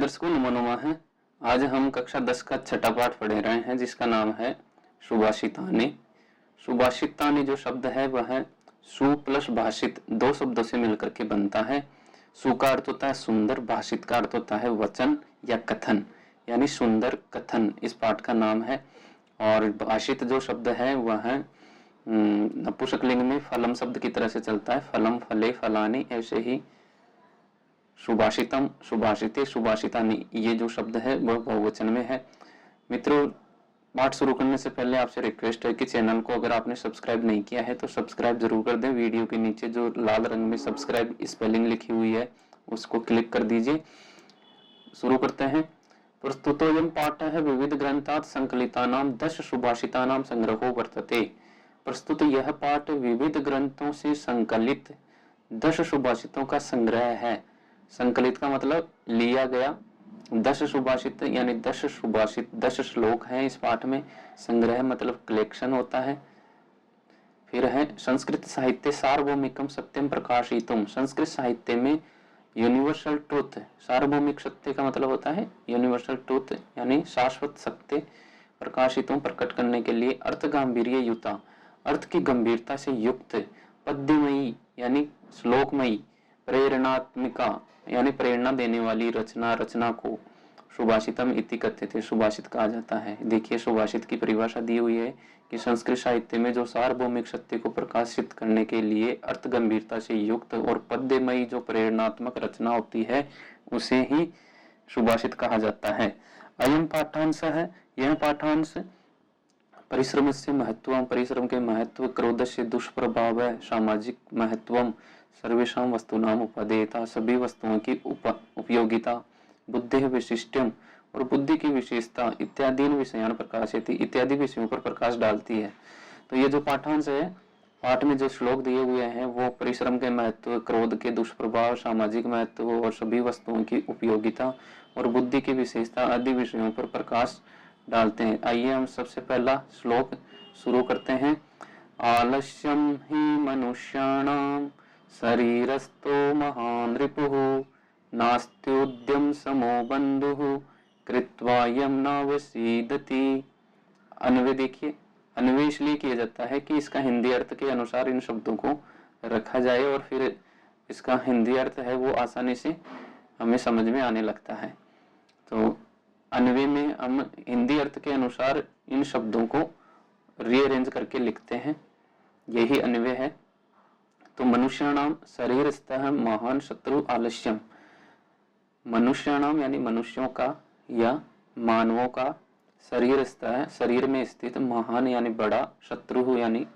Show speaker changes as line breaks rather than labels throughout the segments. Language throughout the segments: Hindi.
दर्शकों नमो नमः है। आज हम कक्षा 10 का छठा पाठ पढ़ रहे हैं जिसका नाम है सुभाषितानि। सुभाषितानि जो शब्द है वह सु प्लस भाषित दो शब्दों से मिलकर के बनता है। सु का अर्थ होता है सुंदर, भाषित का अर्थ होता है वचन या कथन, यानी सुंदर कथन इस पाठ का नाम है। और भाषित जो शब्द है वह नपुंसक लिंग में फलम शब्द की तरह से चलता है, फलम फले फलानी। ऐसे ही सुभाषितम सुभाषिते सुभाषितानि ये जो शब्द है वह बहुवचन में है। मित्रों, पाठ शुरू करने से पहले आपसे रिक्वेस्ट है कि चैनल को अगर आपने सब्सक्राइब नहीं किया है तो सब्सक्राइब जरूर कर दें। वीडियो के नीचे जो लाल रंग में सब्सक्राइब स्पेलिंग लिखी हुई है उसको क्लिक कर दीजिए। शुरू करते हैं। प्रस्तुतोऽयं पाठः विविध ग्रंथात् संकलितानां 10 सुभाषितानां संग्रहो वर्तते। प्रस्तुत यह पाठ विविध ग्रंथों से संकलित 10 सुभाषितों का संग्रह है। संकलित का मतलब लिया गया। 10 सुभाषित यानी 10 सुभाषित 10 श्लोक हैं इस पाठ में। संग्रह मतलब कलेक्शन होता है। फिर है संस्कृत साहित्य सार्वभौमिकम सत्यम प्रकाशितुम। संस्कृत साहित्य में यूनिवर्सल ट्रूथ, सार्वभौमिक सत्य का मतलब होता है यूनिवर्सल ट्रूथ यानी शाश्वत सत्य, प्रकाशितों प्रकट करने के लिए अर्थ गांभीर्य युता, अर्थ की गंभीरता से युक्त, पद्यमयी यानी श्लोकमयी, प्रेरणात्मिका यानी प्रेरणा देने वाली रचना को सुभाषितम इति कथ्यते, सुभाषित कहा जाता है। देखिए सुभाषित की परिभाषा दी हुई है कि संस्कृत साहित्य में जो सार्वभौमिक सत्य को प्रकाशित करने के लिए अर्थ गंभीरता से युक्त और पद्यमयी जो प्रेरणात्मक रचना होती है उसे ही सुभाषित कहा जाता है। अयम पाठांश है, यह पाठांश परिश्रम से महत्व, परिश्रम के महत्व, क्रोध से दुष्प्रभाव, सामाजिक महत्व, सर्वेषां वस्तुनाम उपदेयता, सभी वस्तुओं की उपयोगिता, बुद्धि विशिष्टम और बुद्धि की विशेषता, इत्यादि विषयान प्रकाशयति, इत्यादि विषयों पर प्रकाश डालती है। तो ये जो पाठांश है, पाठ में जो श्लोक दिए हुए हैं वो परिश्रम के महत्व, क्रोध के दुष्प्रभाव, सामाजिक महत्व और सभी वस्तुओं की उपयोगिता और बुद्धि की विशेषता आदि विषयों पर प्रकाश डालते हैं। आइए हम सबसे पहला श्लोक शुरू करते हैं। आलस्यम ही मनुष्याणाम शरीरस्थो महान रिपुः नास्त्युद्यम समो बंधुः कृत्वा यम नावसीदति। अन्वय देखिए, अन्वय इसलिए किया जाता है कि इसका हिंदी अर्थ के अनुसार इन शब्दों को रखा जाए और फिर इसका हिंदी अर्थ है वो आसानी से हमें समझ में आने लगता है। तो अन्वय में हम हिंदी अर्थ के अनुसार इन शब्दों को रीअरेंज करके लिखते हैं, यही अन्वय है। तो मनुष्याणाम शरीरस्थः महान शत्रु आलस्यम, मनुष्याणाम यानी मनुष्यों का या मानवों का, शरीरस्थ है शरीर में स्थित, महान यानी बड़ा, शत्रु यानी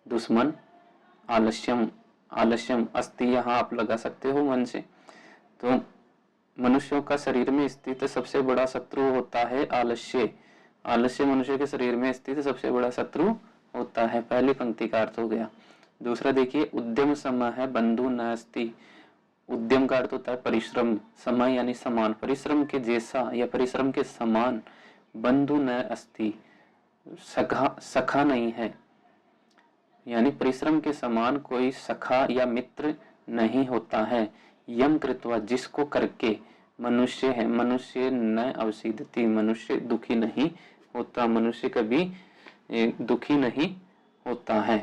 दुश्मन, आलस्यम, आलस्यम अस्ति यहाँ आप लगा सकते हो मन से। तो मनुष्यों का शरीर में स्थित सबसे बड़ा शत्रु होता है आलस्य। आलस्य मनुष्य के शरीर में स्थित सबसे बड़ा शत्रु होता है। पहली पंक्ति का अर्थ हो गया। दूसरा देखिए, उद्यम समय है बंधु न अस्ति। उद्यम का अर्थ होता है परिश्रम, समय यानी समान, परिश्रम के जैसा या परिश्रम के समान, बंधु न अस्ति सखा नहीं है, यानी परिश्रम के समान कोई सखा या मित्र नहीं होता है। यम कृत्वा जिसको करके, मनुष्य है, मनुष्य न अवसीदति, मनुष्य दुखी नहीं होता, मनुष्य कभी दुखी नहीं होता है।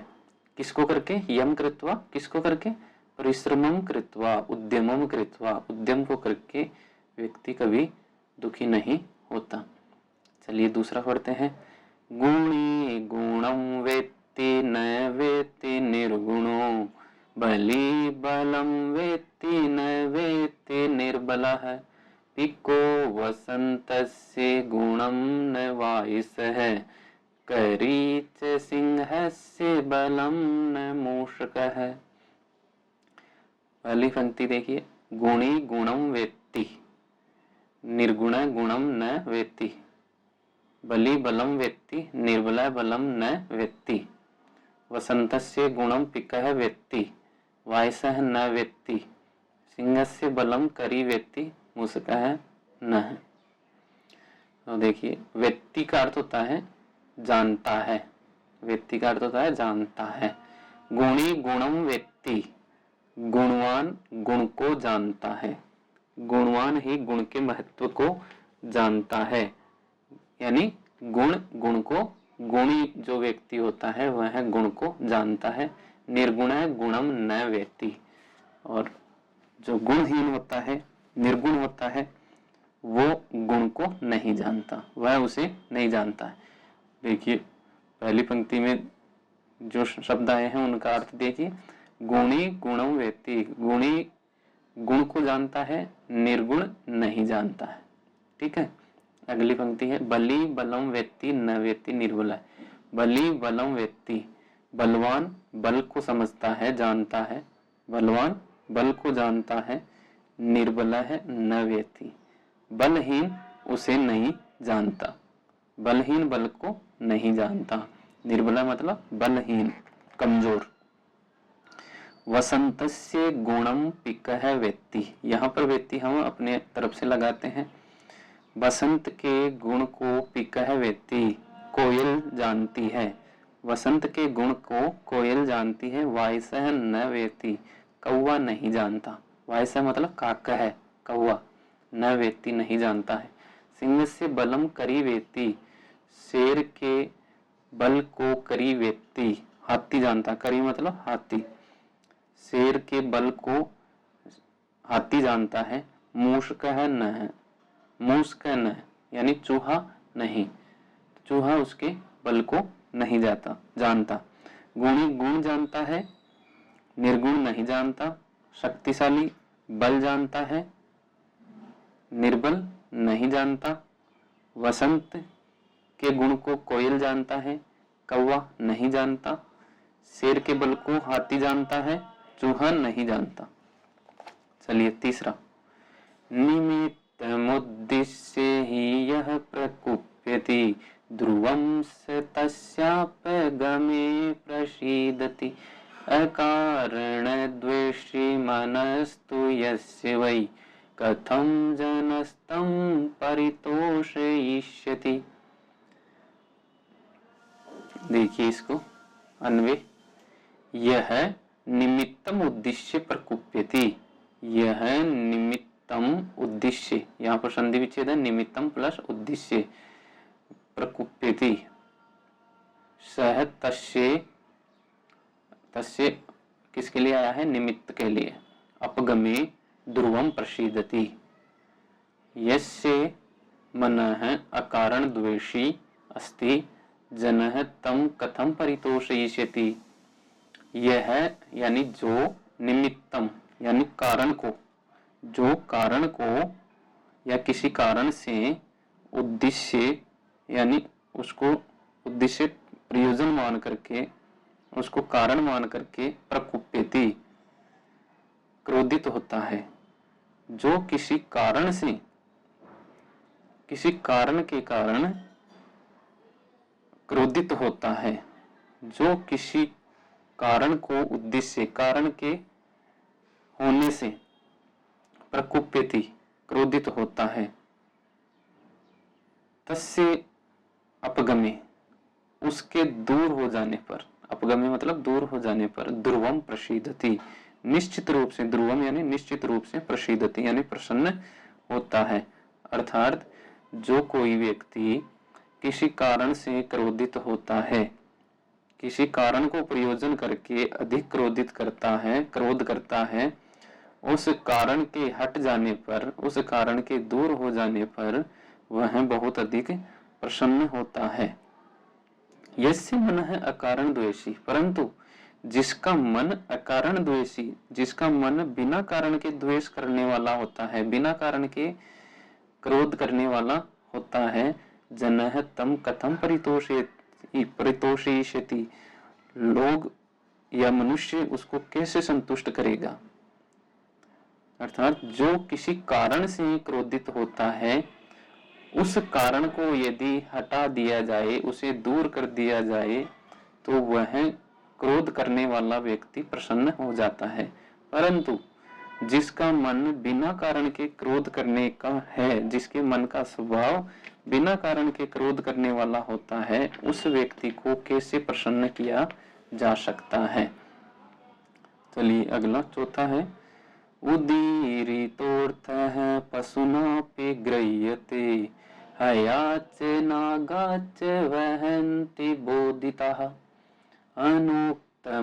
किसको करके? यम कृत्वा, किसको करके? परिश्रमम कृत्वा, उद्यमम कृत्वा, उद्यम को करके व्यक्ति कभी दुखी नहीं होता। चलिए दूसरा पढ़ते हैं। गुणी गुणम वेत्ति न वेत्ति निर्गुणो बली बलम वेत्ति न वेत्ति निर्बलः पिको वसन्तस्य गुणम न वायुसः करीच सिंहस्य बलम न मूषकः। पहली पंक्ति देखिए, गुणी गुणम वेत्ति, निर्गुण गुणम न वेत्ति, बली बलम वेत्ति, निर्बल बलम न वेत्ति, वसंतस्य गुणम पिकः वेत्ति, वायसः न वेत्ति, सिंहस्य बलम करी वेत्ति, मूषकः न। तो देखिए, वेत्ति का अर्थ होता है जानता है, वेत्ति का अर्थ होता है जानता है। गुणी गुणम वेत्ति, गुणवान गुण को जानता है, गुणवान ही गुण के महत्व को जानता है। यानी गुण को, गुणी जो व्यक्ति होता है वह गुण को जानता है। निर्गुण है गुणम न वेत्ति, और जो गुणहीन होता है, निर्गुण होता है, वो गुण को नहीं जानता, वह उसे नहीं जानता है। देखिए पहली पंक्ति में जो शब्द आए हैं उनका अर्थ देखिए, गुणी गुणम वेत्ति, गुणी गुण को जानता है, निर्गुण नहीं जानता है। ठीक है, अगली पंक्ति है, बली बलम वेत्ति न वेत्ति निर्बल। बली बलम वेत्ति, बलवान बल को समझता है, जानता है, बलवान बल को जानता है, निर्बल है न वेत्ति, बलहीन उसे नहीं जानता, बलहीन बल को नहीं जानता, निर्बल मतलब बलहीन, कमजोर। वसंतस्य गुणम पिकः वेत्ति, यहाँ पर वेत्ति हम अपने तरफ से लगाते हैं। वसंत के गुण को पिकः वेत्ति, कोयल जानती है, वसंत के गुण को कोयल जानती है। वायसः न वेत्ति, कौवा नहीं जानता, वायसः मतलब काका है, कौवा, न वेत्ति नहीं जानता है। सिंह से बलम करी वेत्ति, शेर के बल को करी वेत्ति, हाथी जानता, करी मतलब हाथी, शेर के बल को हाथी जानता है। मूषक है न है, मूषक न यानी चूहा नहीं, चूहा उसके बल को नहीं जानता। गुणी गुण जानता है, निर्गुण नहीं जानता। शक्तिशाली बल जानता है, निर्बल नहीं जानता। वसंत के गुण को कोयल जानता है, कौवा नहीं जानता। शेर के बल को हाथी जानता है, चूहा नहीं जानता। चलिए तीसरा, निमित्तमुद्दिश्य ही यह प्रकुप्यति, ध्रुवं स तस्यापगमे प्रसीदति। अकारण द्वेषी मनस्तु यस्य वै, कथं जनस्तं परितोषयिष्यति। देखिए इसको अन्वय, यह निमित्तम उद्देश्य प्रकुप्यति, यह निमित्तम उद्देश्य, यहाँ पर संधि विच्छेद है, निमित्तम प्लस उद्देश्य, प्रकुप्यति सह तस्य, तस्य किसके लिए आया है, निमित्त के लिए। अपगमे ध्रुवम प्रसीदति, यस्य मनः अकारण द्वेषी अस्ति, जनः तम कथम परितोषयिष्यति। यह यानी जो निमित्तम यानी कारण को, जो कारण को या किसी कारण से उद्देश्य यानी उसको उद्देश्य प्रयोजन मान करके, उसको कारण मान करके प्रकुप्यति क्रोधित होता है। जो किसी कारण से, किसी कारण के कारण क्रोधित होता है, जो किसी कारण को उद्देश्य कारण के होने से प्रकुप्यति क्रोधित होता है, तस्य अपगमे उसके दूर हो जाने पर, अपगमे मतलब दूर हो जाने पर, ध्रुवम प्रसीदति निश्चित रूप से, ध्रुवम यानी निश्चित रूप से, प्रसीदति यानी प्रसन्न होता है। अर्थात जो कोई व्यक्ति किसी कारण से क्रोधित होता है, किसी कारण को प्रयोजन करके अधिक क्रोधित करता है, क्रोध करता है, उस कारण के हट जाने पर, उस कारण के दूर हो जाने पर वह बहुत अधिक प्रसन्न होता है। यस्य मनः अकारण द्वेषी, परंतु जिसका मन अकारण द्वेषी, जिसका मन बिना कारण के द्वेष करने वाला होता है, बिना कारण के क्रोध करने वाला होता है, जनः तम कथम परितोषयिष्यति, लोग या मनुष्य उसको कैसे संतुष्ट करेगा। अर्थात जो किसी कारण से क्रोधित होता है, उस कारण को यदि हटा दिया जाए, उसे दूर कर दिया जाए, तो वह क्रोध करने वाला व्यक्ति प्रसन्न हो जाता है। परंतु जिसका मन बिना कारण के क्रोध करने का है, जिसके मन का स्वभाव बिना कारण के क्रोध करने वाला होता है, उस व्यक्ति को कैसे प्रसन्न किया जा सकता है। चलिए अगला चौथा है, उदीरितोऽर्थः पशुनापि गृह्यते हयाच नागाच वहन्ति बोधिताः अनुक्तमप्युहति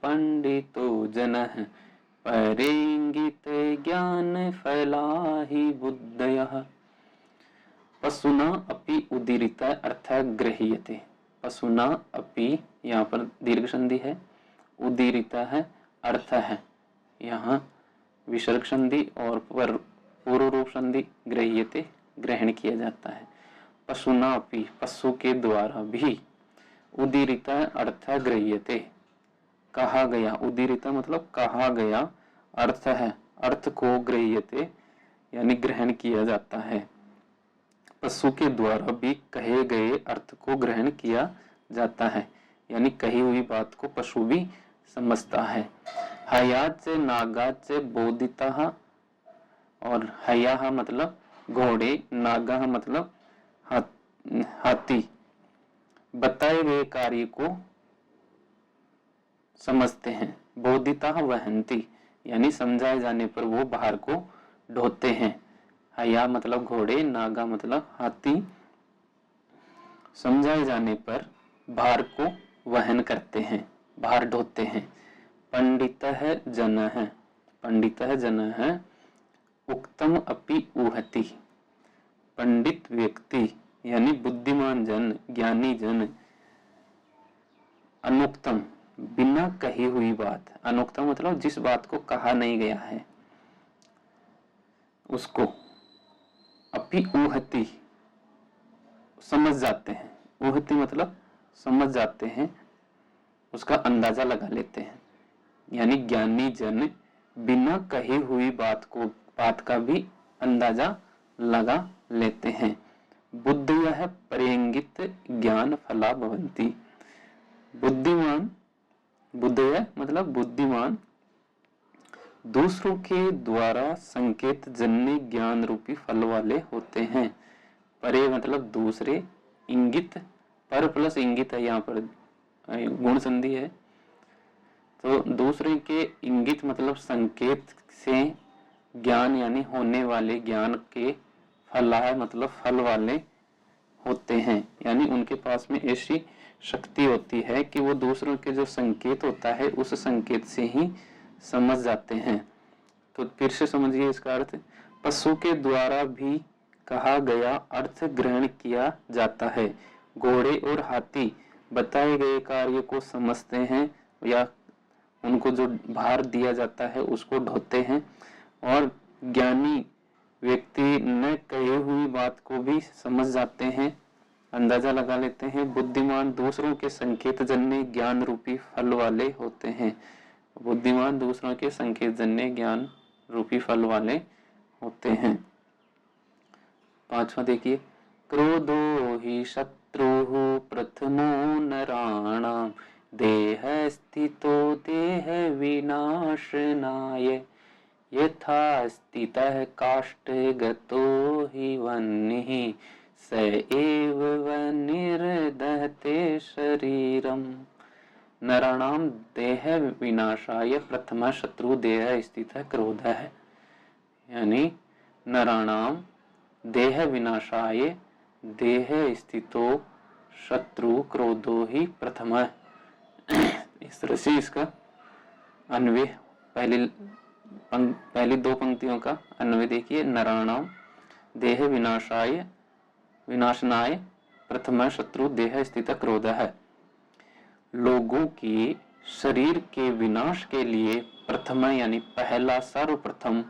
पंडितो जनः परेंगित ज्ञान फला ही बुद्धयः। पशुना अपि उदीरित अर्थात गृह्यते। पशुना अपि यहाँ पर दीर्घ संधि है, उदीरित है अर्थ है, यहाँ विसर्ग संधि और पूर्व रूप संधि गृह्यते ग्रहण किया जाता है। पशुना अपि पशु के द्वारा भी, उदीरित अर्थ गृह्यते कहा गया, उदीरित मतलब कहा गया, अर्थ है अर्थ को गृह्यते यानी ग्रहण किया जाता है। पशु के द्वारा भी कहे गए अर्थ को ग्रहण किया जाता है, यानी कही हुई बात को पशु भी समझता है। हयाच नागाच बोधिता, और हया मतलब घोड़े, नागा मतलब हाथी, बताए गए कार्य को समझते हैं। बोधिता वहंती यानी समझाए जाने पर वो भार को ढोते हैं। हया मतलब घोड़े, नागा मतलब हाथी, समझाए जाने पर भार को वहन करते हैं, भार ढोते हैं। पंडित है जन है, पंडित है जन है, उक्तम अपि ऊहति, पंडित व्यक्ति यानी बुद्धिमान जन, ज्ञानी जन, अनुक्तम बिना कही हुई बात, अनुक्तम मतलब जिस बात को कहा नहीं गया है उसको, अपि ऊहति समझ जाते हैं, ऊहति मतलब समझ जाते हैं, उसका अंदाजा लगा लेते हैं। यानी ज्ञानी जन बिना कही हुई बात का भी अंदाजा लगा लेते हैं। बुद्धयः परेंगित ज्ञान फला भवन्ति, बुद्धिमान, बुद्धय मतलब बुद्धिमान, दूसरों के द्वारा संकेत जन्य ज्ञान रूपी फल वाले होते हैं। परे मतलब दूसरे, इंगित, पर प्लस इंगित है, यहाँ पर गुण संधि है, तो दूसरे के इंगित मतलब संकेत से ज्ञान यानी होने वाले ज्ञान के फला मतलब फल वाले होते हैं। यानी उनके पास में ऐसी शक्ति होती है कि वो दूसरों के जो संकेत होता है उस संकेत से ही समझ जाते हैं। तो फिर से समझिए इसका अर्थ, पशु के द्वारा भी कहा गया अर्थ ग्रहण किया जाता है। घोड़े और हाथी बताए गए कार्य को समझते हैं या उनको जो भार दिया जाता है उसको ढोते हैं, और ज्ञानी व्यक्ति न कही हुई बात को भी समझ जाते हैं, अंदाजा लगा लेते हैं। बुद्धिमान दूसरों के संकेत जन्य ज्ञान रूपी फल वाले होते हैं, बुद्धिमान दूसरों के संकेत जन्य ज्ञान रूपी फल वाले होते हैं। पांचवा देखिए, क्रोधो हि शत्रुः प्रथमो नराणां देह स्थितो देह विनाशनाय यथा स्थितः काष्ठगतो हि वह्निः स एव वह्निर्दहते शरीरम। नराणाम देह विनाशाय प्रथम शत्रु देह स्थित क्रोध है, यानी नराणाम देह विनाशाय देह स्थितो शत्रु क्रोधो ही प्रथम। इस तरह से इसका अन्वय पहली दो पंक्तियों का अन्वय देखिए। नराणाम देह विनाशाय विनाशनाय प्रथम शत्रु देह स्थित क्रोध है, लोगों की शरीर के विनाश के लिए प्रथम यानी पहला, सर्वप्रथम,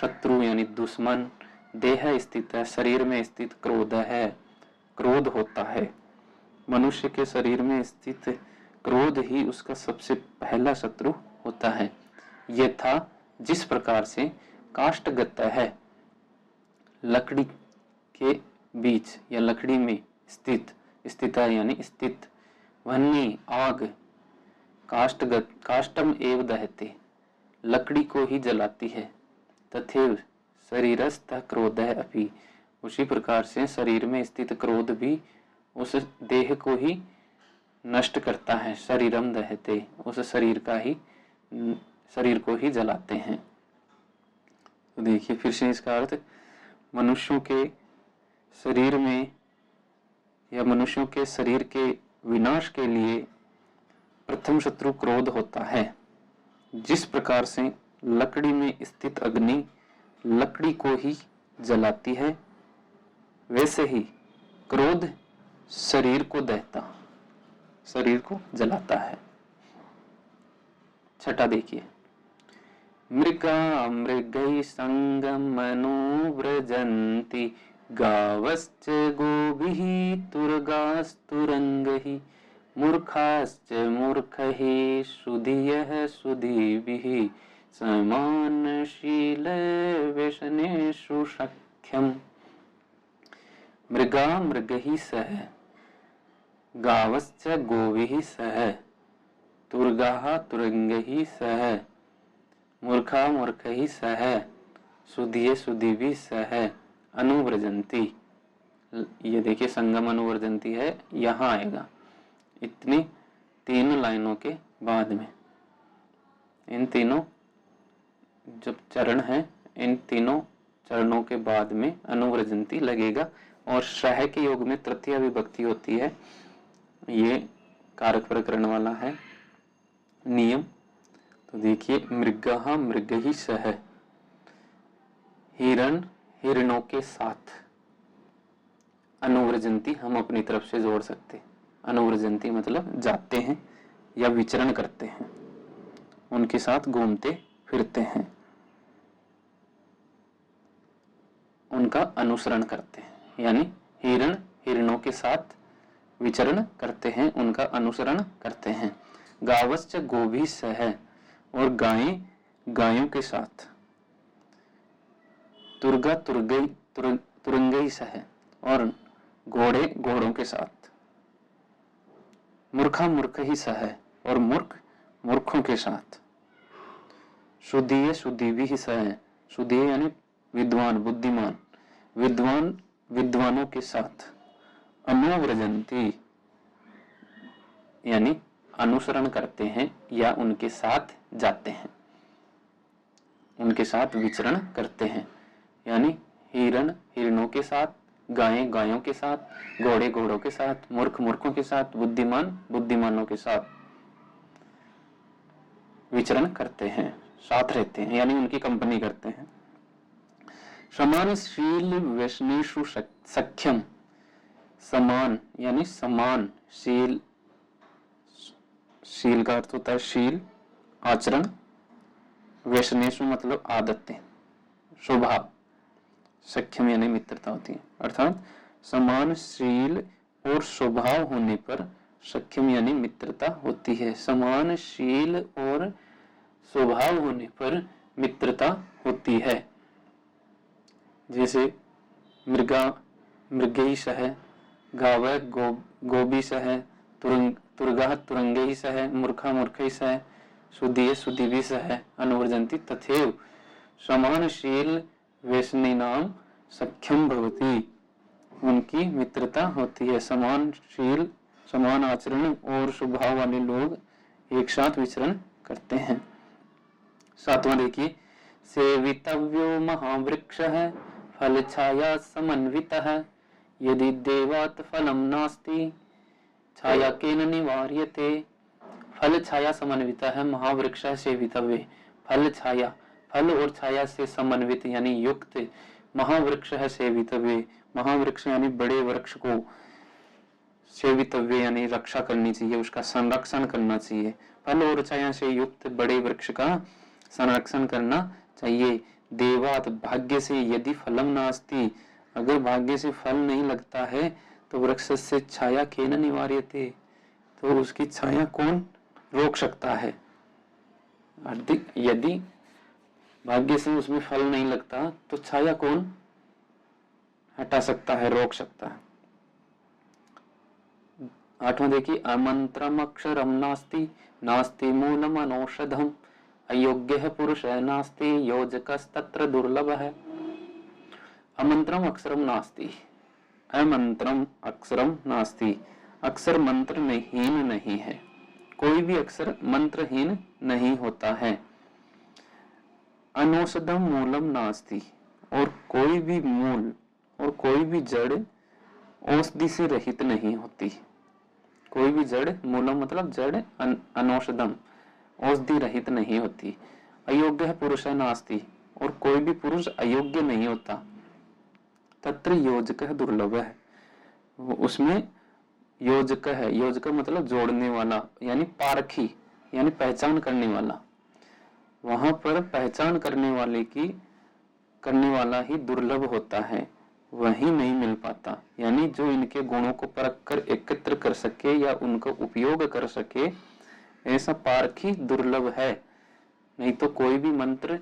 शत्रु यानी दुश्मन, देह स्थित है शरीर में स्थित क्रोध है, क्रोध होता है। मनुष्य के शरीर में स्थित क्रोध ही उसका सबसे पहला शत्रु होता है। यथा जिस प्रकार से काष्ठगत है, लकड़ी के बीच या लकड़ी में स्थित है यानी स्थित, वह्नि आग, काष्ठगत काष्ठम एव दहते लकड़ी को ही जलाती है, तथैव शरीरस्थ क्रोध है अपि, उसी प्रकार से शरीर में स्थित क्रोध भी उस देह को ही नष्ट करता है। शरीरम दहते उस शरीर का ही शरीर को ही जलाते हैं। तो देखिए फिर से इसका अर्थ, मनुष्यों के शरीर में या मनुष्यों के शरीर के विनाश के लिए प्रथम शत्रु क्रोध होता है। जिस प्रकार से लकड़ी में स्थित अग्नि लकड़ी को ही जलाती है, वैसे ही क्रोध शरीर को जलाता है। छठा देखिए, मृगा मृगै संगम अनुव्रजन्ति गावश्च गोभिः तुरगास्तुरंगैः मूर्खाश्च मूर्खैः सुधियः सुधीभिः समानशील व्यसनेषु सख्यम्। मृगा मृगैः सह गावश्च गोभिः सह तुर्गाः तुरंगैः सह मूर्खा मूर्खैः सह सुधिय सुधीभिः सह अनुव्रजन्ति। ये देखिए संगम अनुवर्जंती है, यहाँ आएगा इतनी 3 लाइनों के बाद में। इन तीनों जब चरण है, इन तीनों चरणों के बाद में अनुव्रजंती लगेगा और सह के योग में तृतीया विभक्ति होती है। ये कारक प्रकरण वाला है नियम। तो देखिए, मृगः मृगैः सह, हिरण हिरणों के साथ। अनुव्रजंती हम अपनी तरफ से जोड़ सकते। अनुव्रजंती मतलब जाते हैं या विचरण करते हैं, उनके साथ घूमते फिरते हैं, उनका अनुसरण करते हैं। यानी हिरण हिरणों के साथ विचरण करते हैं, उनका अनुसरण करते हैं। गावश्च गोभी सह, और गायें गायों के साथ। तुर्गा तुरंगई सह, और घोड़े घोड़ों के साथ। मूर्खा मूर्ख ही सह, और मूर्ख मूर्खों के साथ। शुद्धीय शुद्धि ही सह, शुद्धीय यानी विद्वान बुद्धिमान, विद्वान विद्वानों के साथ। अनुव्रजंती यानी अनुसरण करते हैं या उनके साथ जाते हैं, उनके साथ विचरण करते हैं। यानी हिरण हिरणों के साथ, गायें गायों के साथ, घोड़े घोड़ों के साथ, मूर्ख मूर्खों के साथ, बुद्धिमान बुद्धिमानों के साथ विचरण करते हैं, साथ रहते हैं, यानी उनकी कंपनी करते हैं। समानशील व्यसनेषु सख्यम, समान यानी समान, शील शील का अर्थ होता है शील आचरण, व्यसनेषु मतलब आदतें, स्वभाव, सख्यम यानी मित्रता होती है। अर्थात समान शील और स्वभाव होने पर सख्यम यानी मित्रता होती है। समान शील और स्वभाव होने पर मित्रता होती है। जैसे मृगा मृगै सह, गाव गोभी सह, तुर्गा तुरंगै सह, मूर्खा मूर्खै सह, सुधीय सुधीभिः सह अनुवर्जन्ति तथैव समानशील व्यसनिनां सख्यम भवति। उनकी मित्रता होती है। समानशील समान आचरण और स्वभाव वाले लोग एक साथ विचरण करते हैं। 7वां देखिए, सेवितव्यो महावृक्षः फल छाया समन्वितः यदि देवात् फलम नास्ति छाया केन निवार्यते। फल छाया समन्वितः महावृक्ष सेवितव्य। फल छाया, फल और छाया से समन्वित यानी युक्त महावृक्ष है सेवितव्य। महावृक्ष यानी बड़े वृक्ष को सेवितव्य यानी रक्षा करनी चाहिए, उसका संरक्षण करना चाहिए। फल और छाया से युक्त बड़े वृक्ष का संरक्षण करना चाहिए। देवात भाग्य से यदि फलम नास्ति, अगर भाग्य से फल नहीं लगता है तो वृक्ष से छाया केन निवार्यते, तो उसकी छाया कौन रोक सकता है। यदि भाग्य से उसमें फल नहीं लगता तो छाया कौन हटा सकता है, रोक सकता है। 8वां देखिए, अमंत्रम अक्षरम नास्ति नास्ति मूलम अनौषधम अयोग्य पुरुष नास्ति योजकस्तत्र दुर्लभः। अमंत्रम अक्षरम नास्ति, अमंत्रम अक्षरम नास्ति, अक्षर मंत्र हीन नहीं है। कोई भी अक्षर मंत्रहीन नहीं होता है। अनौषधम मूलम नास्ति, और कोई भी मूल और कोई भी जड़ औषधि से रहित नहीं होती। कोई भी जड़, मूलम मतलब जड़, अनौषधम औषधि रहित नहीं होती। अयोग्य पुरुष नास्ति, और कोई भी पुरुष अयोग्य नहीं होता। तत्र योजक दुर्लभ है, उसमें योजक है, योजक मतलब जोड़ने वाला, यानी पारखी, यानी पहचान करने वाला। वहां पर पहचान करने वाला ही दुर्लभ होता है, वही नहीं मिल पाता। यानी जो इनके गुणों को परख कर एकत्र कर सके या उनका उपयोग कर सके, ऐसा पारखी दुर्लभ है। नहीं तो कोई भी मंत्र,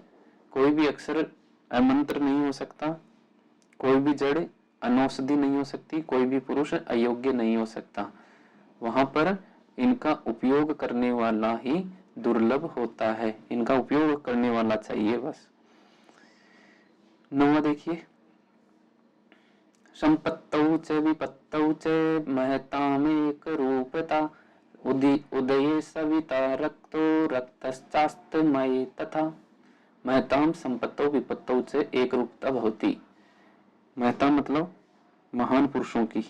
कोई भी अक्षर अमंत्र नहीं हो सकता, कोई भी जड़ अनौषधि नहीं हो सकती, कोई भी पुरुष अयोग्य नहीं हो सकता। वहां पर इनका उपयोग करने वाला ही दुर्लभ होता है, इनका उपयोग करने वाला चाहिए बस। 9वां देखिए, संपत्तौ च विपत्तौ च महतामेक रूपता, उदये सविता रक्तो रक्तश्चास्तमये तथा। महताम संपत्तौ विपत्तौ च एक रूपता भवति। महता मतलब महान पुरुषों की,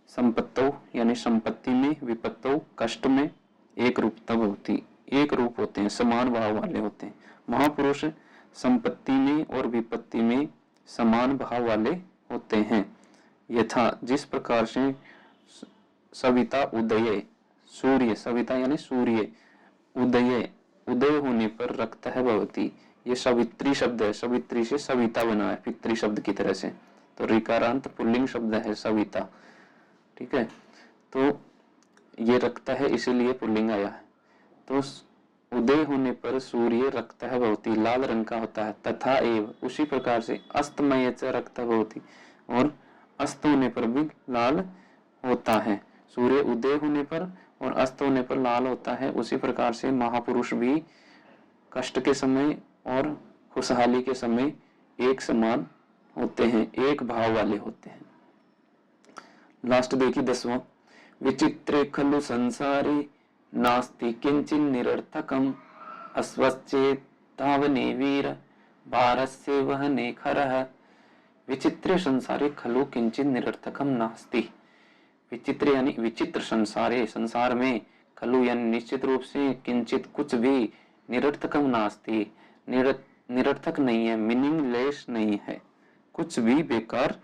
संपत्तौ यानी संपत्ति में, विपत्तौ कष्ट में, एक रूपता भवति, एक रूप होते हैं, समान भाव वाले होते हैं। महापुरुष संपत्ति में और विपत्ति में समान भाव वाले होते हैं। यथा जिस प्रकार से सविता उदय, सूर्य, सविता यानी सूर्य, उदय, उदय होने पर रक्त है भवती। ये सवित्री शब्द है, सवित्री से सविता बना है, पितृ शब्द की तरह से, तो ऋकारांत पुल्लिंग शब्द है सविता। ठीक है, तो ये रक्त है इसीलिए पुल्लिंग आया है। तो उदय होने पर सूर्य रक्त है भवती, लाल रंग का होता है। तथा एव उसी प्रकार से अस्तमय च रक्त भवती, और अस्त होने पर भी लाल होता है। सूर्य उदय होने पर और अस्त होने पर लाल होता है। उसी प्रकार से महापुरुष भी कष्ट के समय और खुशहाली के समय एक समान होते हैं, एक भाव वाले होते हैं। लास्ट देखिए 10वां, विचित्रे खलु संसारे नास्ति किंचिन निरर्थकम, अस्वस्थेत धावने वीर भारस्य वहने खरः। विचित्रे संसारे खलु किंचिन निरर्थकम नास्ति। विचित्र यानी विचित्र संसारे, संसार में, खलु यानी निश्चित रूप से, किंचित कुछ भी, निरर्थकम नास्ति निरर्थक नहीं है, मीनिंगलेस नहीं है, कुछ भी बेकार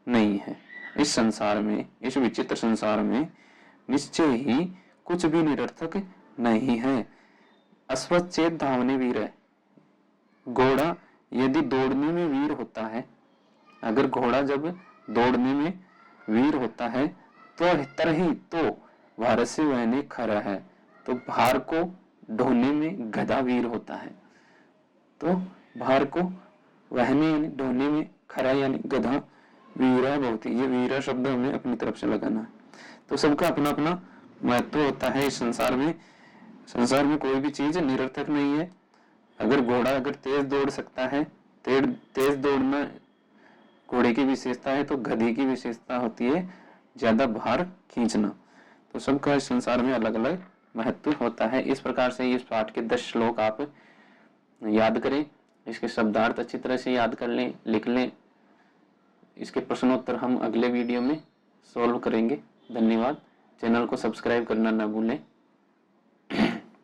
नहीं है। इस संसार में, इस विचित्र संसार में निश्चय ही कुछ भी निरर्थक नहीं है। अश्वचेत धावने वीर है, घोड़ा यदि दौड़ने में वीर होता है, अगर घोड़ा जब दौड़ने में वीर होता है तो तरही तो भारत से वहने खरा है, तो भार को ढोने में गधा वीर होता है। तो भार को वहने यानी ढोने में खरा यानी गधा वीरा बहुत। ये वीरा शब्द हमें अपनी तरफ से लगाना है। तो सबका अपना अपना महत्व होता है इस संसार में। संसार में कोई भी चीज निरर्थक नहीं है। अगर घोड़ा अगर तेज दौड़ सकता है, तेज दौड़ना घोड़े की विशेषता है, तो गधे की विशेषता होती है ज्यादा भार खींचना। तो सबका इस संसार में अलग अलग महत्व होता है। इस प्रकार से इस पाठ के 10 श्लोक आप याद करें, इसके शब्दार्थ अच्छी तरह से याद कर लें, लिख लें। इसके प्रश्नोत्तर हम अगले वीडियो में सॉल्व करेंगे। धन्यवाद। चैनल को सब्सक्राइब करना ना भूलें।